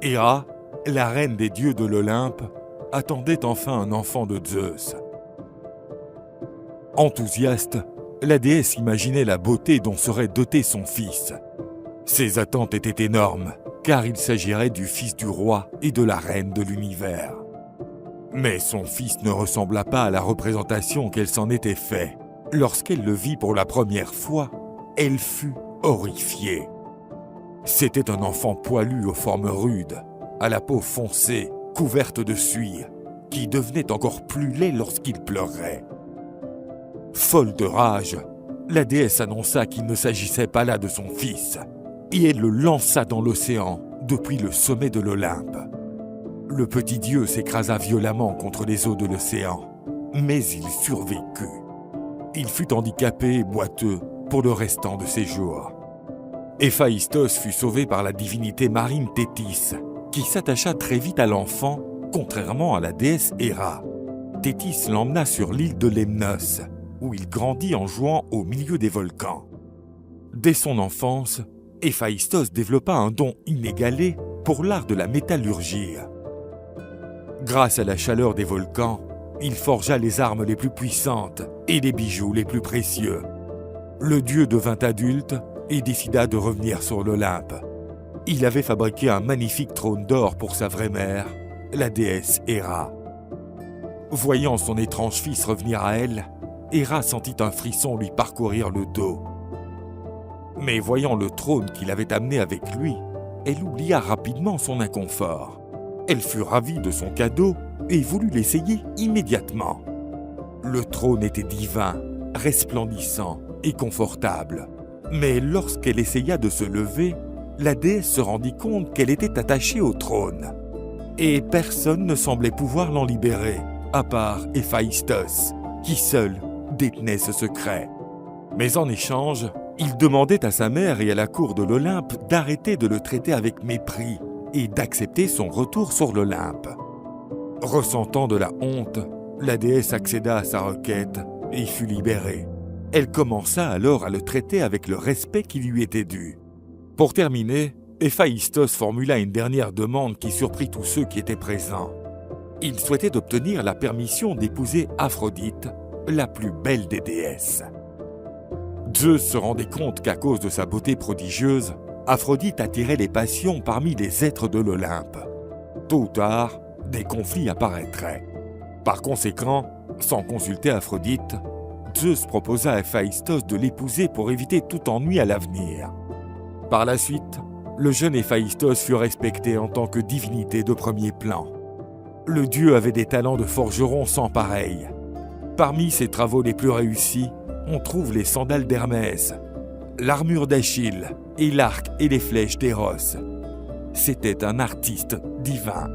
Héra, la reine des dieux de l'Olympe, attendait enfin un enfant de Zeus. Enthousiaste, la déesse imaginait la beauté dont serait doté son fils. Ses attentes étaient énormes, car il s'agirait du fils du roi et de la reine de l'univers. Mais son fils ne ressembla pas à la représentation qu'elle s'en était faite. Lorsqu'elle le vit pour la première fois, elle fut horrifiée. C'était un enfant poilu aux formes rudes, à la peau foncée, couverte de suie, qui devenait encore plus laid lorsqu'il pleurait. Folle de rage, la déesse annonça qu'il ne s'agissait pas là de son fils, et elle le lança dans l'océan depuis le sommet de l'Olympe. Le petit dieu s'écrasa violemment contre les eaux de l'océan, mais il survécut. Il fut handicapé et boiteux pour le restant de ses jours. Héphaïstos fut sauvé par la divinité marine Thétis, qui s'attacha très vite à l'enfant, contrairement à la déesse Héra. Thétis l'emmena sur l'île de Lemnos, où il grandit en jouant au milieu des volcans. Dès son enfance, Héphaïstos développa un don inégalé pour l'art de la métallurgie. Grâce à la chaleur des volcans, il forgea les armes les plus puissantes et les bijoux les plus précieux. Le dieu devint adulte et décida de revenir sur l'Olympe. Il avait fabriqué un magnifique trône d'or pour sa vraie mère, la déesse Héra. Voyant son étrange fils revenir à elle, Héra sentit un frisson lui parcourir le dos. Mais voyant le trône qu'il avait amené avec lui, elle oublia rapidement son inconfort. Elle fut ravie de son cadeau et voulut l'essayer immédiatement. Le trône était divin, resplendissant et confortable. Mais lorsqu'elle essaya de se lever, la déesse se rendit compte qu'elle était attachée au trône. Et personne ne semblait pouvoir l'en libérer, à part Héphaïstos, qui seul détenait ce secret. Mais en échange, il demandait à sa mère et à la cour de l'Olympe d'arrêter de le traiter avec mépris et d'accepter son retour sur l'Olympe. Ressentant de la honte, la déesse accéda à sa requête et fut libérée. Elle commença alors à le traiter avec le respect qui lui était dû. Pour terminer, Héphaïstos formula une dernière demande qui surprit tous ceux qui étaient présents. Il souhaitait obtenir la permission d'épouser Aphrodite, la plus belle des déesses. Zeus se rendait compte qu'à cause de sa beauté prodigieuse, Aphrodite attirait les passions parmi les êtres de l'Olympe. Tôt ou tard, des conflits apparaîtraient. Par conséquent, sans consulter Aphrodite, Zeus proposa à Héphaïstos de l'épouser pour éviter tout ennui à l'avenir. Par la suite, le jeune Héphaïstos fut respecté en tant que divinité de premier plan. Le dieu avait des talents de forgeron sans pareil. Parmi ses travaux les plus réussis, on trouve les sandales d'Hermès, l'armure d'Achille et l'arc et les flèches d'Éros. C'était un artiste divin.